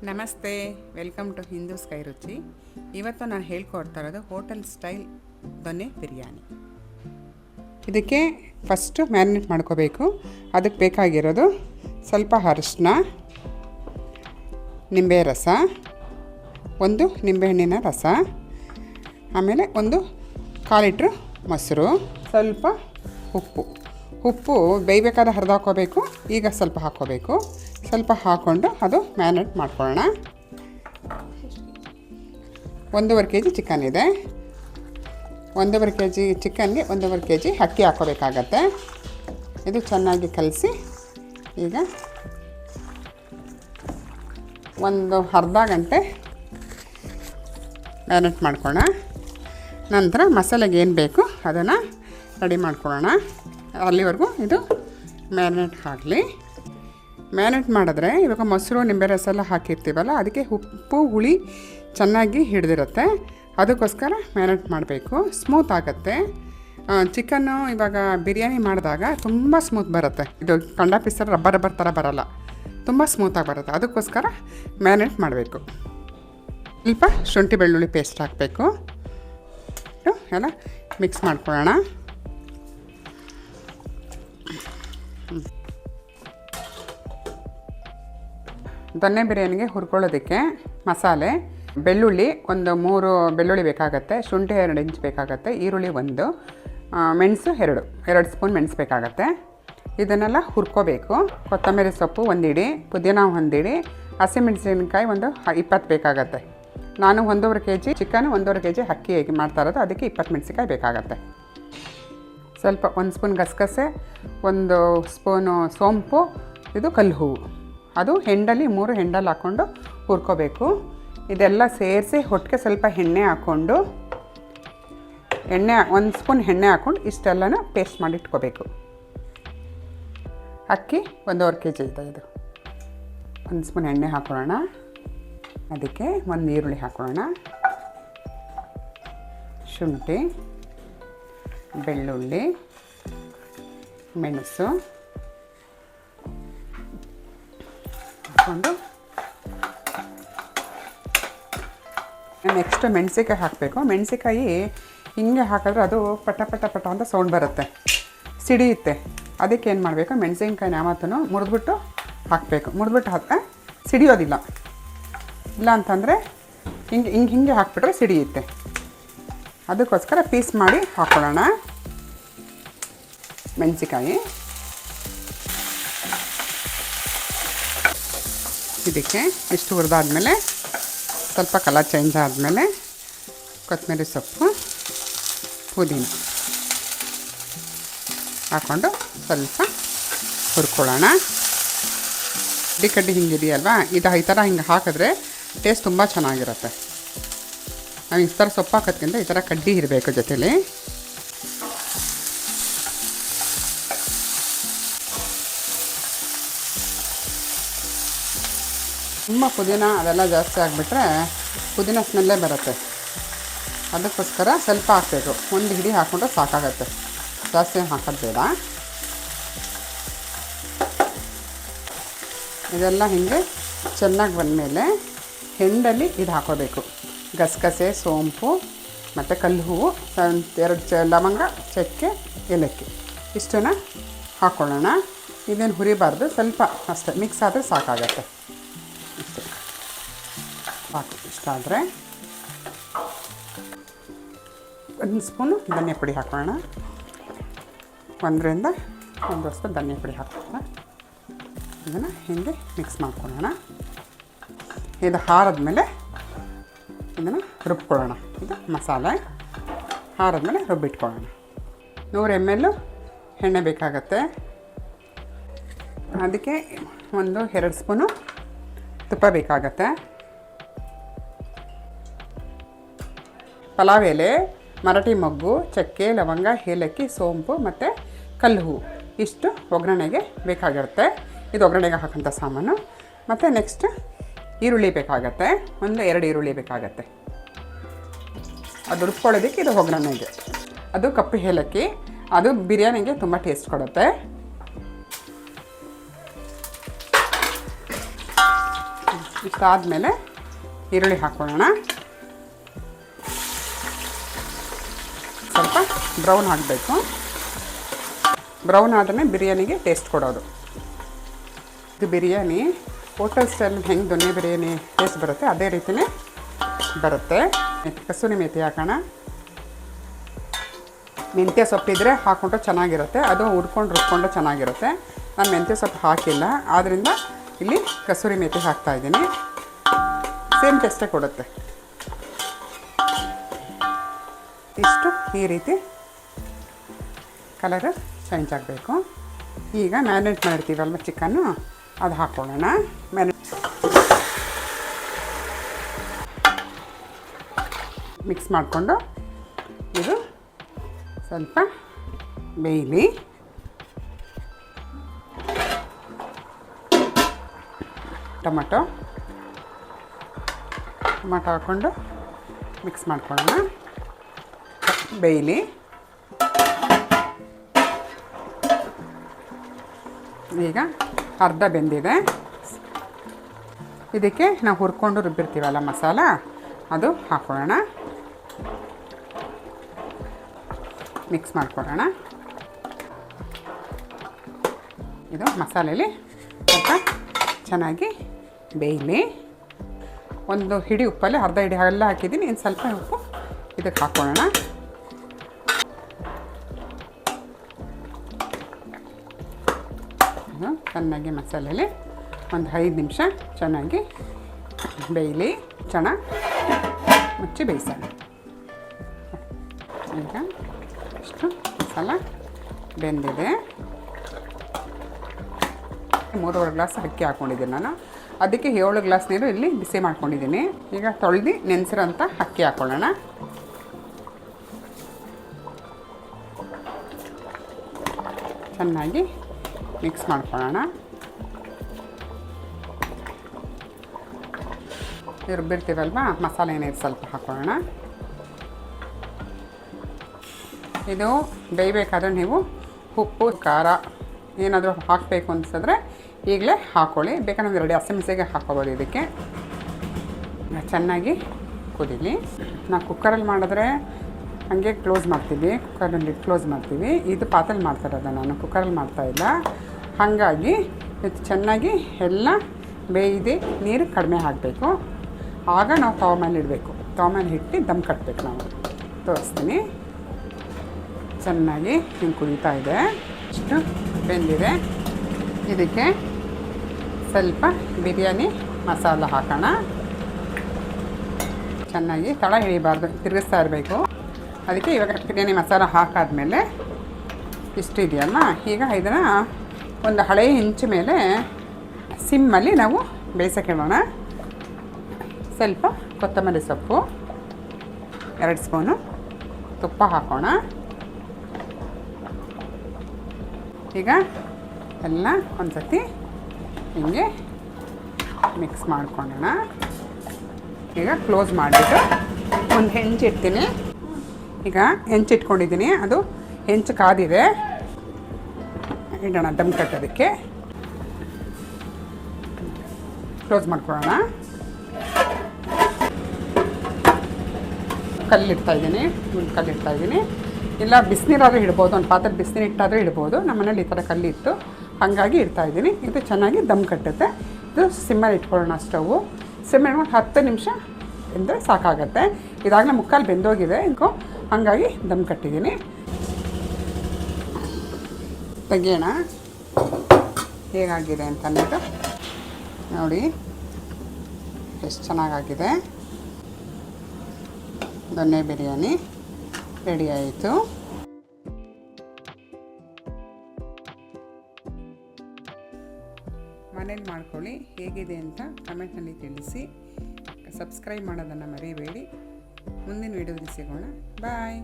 ನಮಸ್ತೆ, welcome to Hindu sky ರುಚಿ. ಇವತ್ತು ನಾನು ಹೇಳ್ಕೊಡ್ತಾ ಇರೋದು ಹೋಟೆಲ್ ಸ್ಟೈಲ್ ದೊನ್ನೆ ಬಿರಿಯಾನಿ. ಇದಕ್ಕೆ ಫಸ್ಟು ಮ್ಯಾರಿನೇಟ್ ಮಾಡ್ಕೋಬೇಕು. ಅದಕ್ಕೆ ಬೇಕಾಗಿರೋದು ಸ್ವಲ್ಪ ಅರಿಶಿನ, ನಿಂಬೆ ರಸ, ಒಂದು ನಿಂಬೆಹಣ್ಣಿನ ರಸ, ಆಮೇಲೆ ಒಂದು 1/4 ಲೀಟ್ರ್ ಮೊಸರು, ಸ್ವಲ್ಪ ಉಪ್ಪು ಬೇಯಬೇಕಾದ ಹರಿದು ಹಾಕ್ಕೋಬೇಕು. ಈಗ ಸ್ವಲ್ಪ ಹಾಕ್ಕೋಬೇಕು. ಸ್ವಲ್ಪ ಹಾಕ್ಕೊಂಡು ಅದು ಮ್ಯಾರಿನೇಟ್ ಮಾಡ್ಕೊಳ್ಳೋಣ. 1.5 kg ಚಿಕನ್ ಇದೆ. 1.5 kg ಚಿಕನ್ಗೆ 1.5 kg ಅಕ್ಕಿ ಹಾಕ್ಕೋಬೇಕಾಗತ್ತೆ. ಇದು ಚೆನ್ನಾಗಿ ಕಲಸಿ ಈಗ ಒಂದು ಅರ್ಧ ಗಂಟೆ ಮ್ಯಾರಿನೇಟ್ ಮಾಡ್ಕೊಳ್ಳೋಣ. ನಂತರ ಮಸಾಲೆಗೆ ಏನು ಬೇಕು ಅದನ್ನು ರೆಡಿ ಮಾಡ್ಕೊಳ್ಳೋಣ. ಅಲ್ಲಿವರೆಗೂ ಇದು ಮ್ಯಾರಿನೇಟ್ ಆಗಲಿ. ಮ್ಯಾರಿನೇಟ್ ಮಾಡಿದ್ರೆ ಇವಾಗ ಮೊಸರು ನಿಂಬೆ ರಸ ಎಲ್ಲ ಹಾಕಿರ್ತೀವಲ್ಲ, ಅದಕ್ಕೆ ಉಪ್ಪು ಹುಳಿ ಚೆನ್ನಾಗಿ ಹಿಡಿದಿರುತ್ತೆ. ಅದಕ್ಕೋಸ್ಕರ ಮ್ಯಾರಿನೇಟ್ ಮಾಡಬೇಕು. ಸ್ಮೂತ್ ಆಗುತ್ತೆ ಚಿಕನ್ನು. ಇವಾಗ ಬಿರಿಯಾನಿ ಮಾಡಿದಾಗ ತುಂಬ ಸ್ಮೂತ್ ಬರುತ್ತೆ. ಇದು ಕಂಡ ಪೀಸರ್ ರಬ್ಬರ್ ಥರ ಬರೋಲ್ಲ, ತುಂಬ ಸ್ಮೂತಾಗಿ ಬರುತ್ತೆ. ಅದಕ್ಕೋಸ್ಕರ ಮ್ಯಾರಿನೇಟ್ ಮಾಡಬೇಕು. ಸ್ವಲ್ಪ ಶುಂಠಿ ಬೆಳ್ಳುಳ್ಳಿ ಪೇಸ್ಟ್ ಹಾಕಬೇಕು. ಎಲ್ಲ ಮಿಕ್ಸ್ ಮಾಡ್ಕೊಳ್ಳೋಣ. ದೊನ್ನೆ ಬಿರಿಯಾನಿಗೆ ಹುರ್ಕೊಳ್ಳೋದಕ್ಕೆ ಮಸಾಲೆ: ಬೆಳ್ಳುಳ್ಳಿ ಒಂದು 3 ಬೆಳ್ಳುಳ್ಳಿ ಬೇಕಾಗತ್ತೆ, ಶುಂಠಿ 2 ಇಂಚ್ ಬೇಕಾಗತ್ತೆ, ಈರುಳ್ಳಿ 1, ಮೆಣಸು 2 ಸ್ಪೂನ್ ಮೆಣಸು ಬೇಕಾಗತ್ತೆ. ಇದನ್ನೆಲ್ಲ ಹುರ್ಕೋಬೇಕು. ಕೊತ್ತಂಬರಿ ಸೊಪ್ಪು 1 ಹಿಡಿ, ಪುದೀನ 1 ಹಿಡಿ, ಹಸಿಮೆಣಸಿನಕಾಯಿ ಒಂದು 20 ಬೇಕಾಗತ್ತೆ. ನಾನು 1.5 kg ಚಿಕನ್ 1.5 kg ಅಕ್ಕಿ ಮಾಡ್ತಾ ಇರೋದು, ಅದಕ್ಕೆ 20 ಮೆಣಸಿನಕಾಯಿ ಬೇಕಾಗತ್ತೆ. ಸ್ವಲ್ಪ 1 ಸ್ಪೂನ್ ಗಸಗಸೆ, 1 ಸ್ಪೂನು ಸೋಂಪು, ಇದು ಕಲ್ಲು ಹೂವು, ಅದು ಹೆಂಡಲ್ಲಿ 3 ಹೆಂಡಲ್ಲಿ ಹಾಕ್ಕೊಂಡು ಹುರ್ಕೋಬೇಕು. ಇದೆಲ್ಲ ಸೇರಿಸಿ ಹೊಟ್ಟಿಗೆ ಸ್ವಲ್ಪ ಎಣ್ಣೆ ಹಾಕ್ಕೊಂಡು 1 ಸ್ಪೂನ್ ಎಣ್ಣೆ ಹಾಕ್ಕೊಂಡು ಇಷ್ಟೆಲ್ಲನೂ ಪೇಸ್ಟ್ ಮಾಡಿ ಇಟ್ಕೋಬೇಕು. ಅಕ್ಕಿ 1.5 kg ಇದೆ. ಇದು 1 ಸ್ಪೂನ್ ಎಣ್ಣೆ ಹಾಕೊಳ್ಳೋಣ. ಅದಕ್ಕೆ 1 ಈರುಳ್ಳಿ ಹಾಕೊಳ್ಳೋಣ. ಶುಂಠಿ, ಬೆಳ್ಳುಳ್ಳಿ, ಮೆಣಸು ಹಾಕ್ಕೊಂಡು ನೆಕ್ಸ್ಟ್ ಮೆಣಸಿಕಾಯಿ ಹಾಕಬೇಕು. ಮೆಣಸಿಕಾಯಿ ಹಿಂಗೆ ಹಾಕಿದ್ರೆ ಅದು ಪಟ ಅಂತ ಸೌಂಡ್ ಬರುತ್ತೆ, ಸಿಡಿಯುತ್ತೆ. ಅದಕ್ಕೆ ಏನು ಮಾಡಬೇಕು, ಮೆಣಸಿನ್ಕಾಯಿ ಯಾವತ್ತೂ ಮುರಿದ್ಬಿಟ್ಟು ಹಾಕಬೇಕು. ಮುರಿದ್ಬಿಟ್ಟು ಹಾಕಿದ್ರೆ ಸಿಡಿಯೋದಿಲ್ಲ. ಇಲ್ಲ ಅಂತಂದರೆ ಹಿಂಗೆ ಹಾಕ್ಬಿಟ್ರೆ ಸಿಡಿಯುತ್ತೆ. ಅದಕ್ಕೋಸ್ಕರ ಪೀಸ್ ಮಾಡಿ ಹಾಕ್ಕೊಳ್ಳೋಣ ಮೆಣಸಿಕಾಯಿ. ಇದಕ್ಕೆ ಇಷ್ಟು ಹುರಿದಾದ್ಮೇಲೆ ಸ್ವಲ್ಪ ಕಲರ್ ಚೇಂಜ್ ಆದಮೇಲೆ ಕೊತ್ತಂಬರಿ ಸೊಪ್ಪು, ಪುದೀನ ಹಾಕ್ಕೊಂಡು ಸ್ವಲ್ಪ ಹುರ್ಕೊಳ್ಳೋಣ. ಕಡ್ಡಿ ಹಿಂಗಿದೆಯಲ್ವಾ, ಇದು ಈ ಥರ ಹಿಂಗೆ ಹಾಕಿದ್ರೆ ಟೇಸ್ಟ್ ತುಂಬ ಚೆನ್ನಾಗಿರುತ್ತೆ. ನಾವು ಈ ಥರ ಸೊಪ್ಪು ಹಾಕೋದ್ಕಿಂತ ಈ ಥರ ಕಡ್ಡಿ ಇರಬೇಕು ಜೊತೆಲಿ. ತುಂಬ ಪುದೀನ ಅದೆಲ್ಲ ಜಾಸ್ತಿ ಆಗಿಬಿಟ್ರೆ ಪುದೀನ ಸ್ಮೆಲ್ಲೇ ಬರುತ್ತೆ. ಅದಕ್ಕೋಸ್ಕರ ಸ್ವಲ್ಪ ಹಾಕಬೇಕು. 1 ಹಿಡಿ ಹಾಕ್ಕೊಂಡ್ರೆ ಸಾಕಾಗತ್ತೆ, ಜಾಸ್ತಿ ಹಾಕೋದು ಬೇಡ. ಇದೆಲ್ಲ ಹೀಗೆ ಚೆನ್ನಾಗಿ ಬಂದಮೇಲೆ ಹೆಂಡಲ್ಲಿ ಇದು ಹಾಕೋಬೇಕು. ಗಸಗಸೆ, ಸೋಂಪು ಮತ್ತು ಕಲ್ಲು ಹೂವು, 2 ಲವಂಗ, ಚಕ್ಕೆ, ಏಲಕ್ಕಿ ಇಷ್ಟನ್ನು ಹಾಕ್ಕೊಳ್ಳೋಣ. ಇದೇನು ಹುರಿಬಾರ್ದು, ಸ್ವಲ್ಪ ಅಷ್ಟೇ ಮಿಕ್ಸ್ ಆದರೆ ಸಾಕಾಗತ್ತೆ. ಇಷ್ಟೇ ಸಾಕು. ಇಷ್ಟ ಆದರೆ 1 ಸ್ಪೂನು ಧನಿಯಾ ಪುಡಿ ಹಾಕೋಣ. 1ರಿಂದ 1 ಸ್ಪೂನ್ ಧನಿಯಾ ಪುಡಿ ಹಾಕೋಣ. ಇದನ್ನು ಹೀಗೆ ಮಿಕ್ಸ್ ಮಾಡ್ಕೊಳ್ಳೋಣ. ಇದು ಹಾರಿದ್ಮೇಲೆ ಇದನ್ನು ರುಬ್ಕೊಳ್ಳೋಣ. ಇದು ಮಸಾಲೆ ಹಾರಿದ್ಮೇಲೆ ರುಬ್ಬಿಟ್ಕೊಳ್ಳೋಣ. 100 ml ಎಣ್ಣೆ ಬೇಕಾಗತ್ತೆ. ಅದಕ್ಕೆ 2 ಸ್ಪೂನು ತುಪ್ಪ ಬೇಕಾಗತ್ತೆ. ಪಲಾವ್ ಎಲೆ, ಮರಾಠಿ ಮೊಗ್ಗು, ಚಕ್ಕೆ, ಲವಂಗ, ಏಲಕ್ಕಿ, ಸೋಂಪು ಮತ್ತು ಕಲ್ಲು ಹೂವು ಇಷ್ಟು ಒಗ್ಗರಣೆಗೆ ಬೇಕಾಗಿರುತ್ತೆ. ಇದು ಒಗ್ಗರಣೆಗೆ ಹಾಕೋಂಥ ಸಾಮಾನು. ಮತ್ತು ನೆಕ್ಸ್ಟ್ ಈರುಳ್ಳಿ ಬೇಕಾಗತ್ತೆ. 1-2 ಈರುಳ್ಳಿ ಬೇಕಾಗತ್ತೆ. ಅದು ರುಬ್ಕೊಳ್ಳೋದಕ್ಕೆ, ಇದು ಒಗ್ಗರಣೆಗೆ. ಅದು ಕಪ್ಪು ಏಲಕ್ಕಿ, ಅದು ಬಿರಿಯಾನಿಗೆ ತುಂಬ ಟೇಸ್ಟ್ ಕೊಡುತ್ತೆ. ಇಷ್ಟಾದಮೇಲೆ ಈರುಳ್ಳಿ ಹಾಕ್ಕೊಳ್ಳೋಣ. ಸ್ವಲ್ಪ ಬ್ರೌನ್ ಆಗಬೇಕು. ಬ್ರೌನ್ ಆದ್ರೆ ಬಿರಿಯಾನಿಗೆ ಟೇಸ್ಟ್ ಕೊಡೋದು. ಇದು ಬಿರಿಯಾನಿ ಹೋಟೆಲ್ ಸ್ಟೈಲ್ ಹೆಂಗೆ ದೊನ್ನೆ ಬಿರಿಯಾನಿ ಟೇಸ್ಟ್ ಬರುತ್ತೆ ಅದೇ ರೀತಿಯೇ ಬರುತ್ತೆ. ಕಸೂರಿ ಮೇಥಿ ಹಾಕೋಣ. ಮೆಂತ್ಯ ಸೊಪ್ಪಿದ್ರೆ ಹಾಕ್ಕೊಂಡ್ರೆ ಚೆನ್ನಾಗಿರುತ್ತೆ, ಅದು ರುಬ್ಕೊಂಡು ಚೆನ್ನಾಗಿರುತ್ತೆ. ನಾನು ಮೆಂತ್ಯ ಸೊಪ್ಪು ಹಾಕಿಲ್ಲ, ಆದ್ದರಿಂದ ಇಲ್ಲಿ ಕಸೂರಿ ಮೇಥಿ ಹಾಕ್ತಾಯಿದ್ದೀನಿ. ಸೇಮ್ ಟೇಸ್ಟೇ ಕೊಡುತ್ತೆ. ಇಷ್ಟು ಈ ರೀತಿ ಕಲರ್ ಚೇಂಜ್ ಆಗಬೇಕು. ಈಗ ಮ್ಯಾರಿನೇಟ್ ಮಾಡಿರ್ತೀವಲ್ವ ಚಿಕನ್ನು, ಅದು ಹಾಕ್ಕೊಳ್ಳೋಣ. ಮಿಕ್ಸ್ ಮಾಡಿಕೊಂಡು ಇದು ಸ್ವಲ್ಪ ಬೇಯಲಿ. ಟೊಮೆಟೊ ಹಾಕ್ಕೊಂಡು ಮಿಕ್ಸ್ ಮಾಡ್ಕೊಳ್ಳೋಣ. ಬೇಯಲಿ. ಈಗ ಅರ್ಧ ಬೆಂದಿದೆ. ಇದಕ್ಕೆ ನಾವು ಹುರ್ಕೊಂಡು ರುಬ್ಬಿರ್ತೀವಲ್ಲ ಮಸಾಲ, ಅದು ಹಾಕ್ಕೊಳ್ಳೋಣ. ಮಿಕ್ಸ್ ಮಾಡ್ಕೊಳ್ಳೋಣ. ಇದು ಮಸಾಲೆಯಲ್ಲಿ ಸ್ವಲ್ಪ ಚೆನ್ನಾಗಿ ಬೇಯಲಿ. ಒಂದು ಹಿಡಿ ಉಪ್ಪಲ್ಲಿ ಅರ್ಧ ಹಿಡಿ ಎಲ್ಲ ಹಾಕಿದ್ದೀನಿ. ಇನ್ನು ಸ್ವಲ್ಪ ಉಪ್ಪು ಇದಕ್ಕೆ ಹಾಕ್ಕೊಳ್ಳೋಣ. ಚೆನ್ನಾಗಿ ಮಸಾಲೆಯಲ್ಲಿ ಒಂದು 5 ನಿಮಿಷ ಚೆನ್ನಾಗಿ ಬೇಯಲಿ. ಚೆನ್ನಾಗಿ ಮುಚ್ಚಿ ಬೇಯಿಸೋಣ. ಈಗ ಇಷ್ಟು ಮಸಾಲ ಬೆಂದಿದೆ. 3 ಗ್ಲಾಸ್ ಅಕ್ಕಿ ಹಾಕ್ಕೊಂಡಿದ್ದೀನಿ ನಾನು. ಅದಕ್ಕೆ 7 ಗ್ಲಾಸ್ ನೀರು ಇಲ್ಲಿ ಬಿಸಿ ಮಾಡ್ಕೊಂಡಿದ್ದೀನಿ. ಈಗ ತೊಳೆದು ನೆನೆಸಿರೋಂಥ ಅಕ್ಕಿ ಹಾಕ್ಕೊಳ್ಳೋಣ. ಚೆನ್ನಾಗಿ ಮಿಕ್ಸ್ ಮಾಡ್ಕೊಳ್ಳೋಣ. ರುಬ್ಬಿರ್ತೀವಲ್ವ ಮಸಾಲೆ ನೀರು ಸ್ವಲ್ಪ ಹಾಕ್ಕೊಳ್ಳೋಣ. ಇದು ಬೇಯಬೇಕಾದ್ರೆ ನೀವು ಉಪ್ಪು ಖಾರ ಏನಾದರೂ ಹಾಕಬೇಕು ಅನಿಸಿದ್ರೆ ಈಗಲೇ ಹಾಕ್ಕೊಳ್ಳಿ. ಬೇಕಾದ್ರೆ ರೆಡಿ ಹಸಿಮೆಣಸಿಗೆ ಹಾಕ್ಕೋಬೋದು. ಇದಕ್ಕೆ ಚೆನ್ನಾಗಿ ಕುದೀಲಿ. ನಾವು ಕುಕ್ಕರಲ್ಲಿ ಮಾಡಿದ್ರೆ ಹಾಗೆ ಕ್ಲೋಸ್ ಮಾಡ್ತೀವಿ, ಕುಕ್ಕರಲ್ಲಿ ಕ್ಲೋಸ್ ಮಾಡ್ತೀವಿ. ಇದು ಪಾತ್ರೆಲಿ ಮಾಡ್ತಾಯಿರೋದು, ನಾನು ಕುಕ್ಕರಲ್ಲಿ ಮಾಡ್ತಾಯಿಲ್ಲ. ಹಾಗಾಗಿ ಇದು ಚೆನ್ನಾಗಿ ಎಲ್ಲ ಬೇಯ್ದು ನೀರು ಕಡಿಮೆ ಆಗಬೇಕು. ಆಗ ನಾವು ತವ ಮೇಲೆ ಇಡಬೇಕು. ತವ ಮೇಲೆ ಇಟ್ಟು ದಮ್ ಕಟ್ಟಬೇಕು. ನಾವು ತೋರಿಸ್ತೀನಿ. ಚೆನ್ನಾಗಿ ಹಿಂಗೆ ಕುದೀತಾ ಇದೆ. ಇಷ್ಟು ಬೆಂದಿದೆ. ಇದಕ್ಕೆ ಸ್ವಲ್ಪ ಬಿರಿಯಾನಿ ಮಸಾಲ ಹಾಕೋಣ. ಚೆನ್ನಾಗಿ ತಳ ಹಿಡಿಬಾರ್ದು, ತಿರುಗಿಸ್ತಾ ಇರಬೇಕು. ಅದಕ್ಕೆ ಇವಾಗ ಬಿರಿಯಾನಿ ಮಸಾಲ ಹಾಕಾದ್ಮೇಲೆ ಇಷ್ಟು ಇದೆಯಲ್ಲ, ಈಗ ಇದನ್ನು ಒಂದು ಹಳೆಯ ಹೆಂಚು ಮೇಲೆ ಸಿಮ್ಮಲ್ಲಿ ನಾವು ಬೇಯಿಸೋಕ್ಕಿಡೋಣ. ಸ್ವಲ್ಪ ಕೊತ್ತಂಬರಿ ಸೊಪ್ಪು, 2 ಸ್ಪೂನು ತುಪ್ಪ ಹಾಕೋಣ. ಈಗ ಎಲ್ಲ ಒಂದು ಸತಿ ಹಿಂಗೆ ಮಿಕ್ಸ್ ಮಾಡ್ಕೊಳ್ಳೋಣ. ಈಗ ಕ್ಲೋಸ್ ಮಾಡಿಬಿಟ್ಟು ಒಂದು ಹೆಂಚು ಇಡ್ತೀನಿ. ಈಗ ಹೆಂಚು ಇಟ್ಕೊಂಡಿದ್ದೀನಿ, ಅದು ಹೆಂಚು ಕಾದಿದೆ. ಇಡೋಣ ದಮ್ ಕಟ್ಟೋದಕ್ಕೆ. ಕ್ಲೋಸ್ ಮಾಡ್ಕೊಳ್ಳೋಣ. ಕಲ್ಲಿಡ್ತಾಯಿದ್ದೀನಿ, ಒಂದು ಕಲ್ಲಿಡ್ತಾಯಿದ್ದೀನಿ. ಇಲ್ಲ ಬಿಸಿನೀರಾದರೂ ಇಡ್ಬೋದು, ಒಂದು ಪಾತ್ರೆ ಬಿಸಿನೀರು ಇಟ್ಟಾದರೂ ಇಡ್ಬೋದು. ನಮ್ಮ ಮನೇಲಿ ಈ ಥರ ಕಲ್ಲಿತ್ತು, ಹಾಗಾಗಿ ಇಡ್ತಾಯಿದ್ದೀನಿ. ಇದು ಚೆನ್ನಾಗಿ ದಮ್ ಕಟ್ಟುತ್ತೆ. ಇದು ಸಿಮ್ಮಲ್ಲಿ ಇಟ್ಕೊಳ್ಳೋಣ. ಸ್ಟವ್ವು ಸಿಮ್ಮಲ್ಲಿ ಒಂದು 10 ನಿಮಿಷ ಎಂದರೆ ಸಾಕಾಗತ್ತೆ. ಇದಾಗಲೇ ಮುಕ್ಕಾಲು ಬೆಂದೋಗಿದೆ ಇಂಕೋ, ಹಾಗಾಗಿ ದಮ್ ಕಟ್ಟಿದ್ದೀನಿ. ತೆಗಿಯೋಣ ಹೇಗಾಗಿದೆ ಅಂತ ಅಂದ್ಬಿಟ್ಟು. ನೋಡಿ ಎಷ್ಟು ಚೆನ್ನಾಗಾಗಿದೆ. ದೊನ್ನೆ ಬಿರಿಯಾನಿ ರೆಡಿ ಆಯಿತು. ಮನೇಲಿ ಮಾಡ್ಕೊಳ್ಳಿ, ಹೇಗಿದೆ ಅಂತ ಕಮೆಂಟ್ನಲ್ಲಿ ತಿಳಿಸಿ. ಸಬ್ಸ್ಕ್ರೈಬ್ ಮಾಡೋದನ್ನು ಮರಿಬೇಡಿ. ಮುಂದಿನ ವೀಡಿಯೋದಲ್ಲಿ ಸಿಗೋಣ. ಬಾಯ್.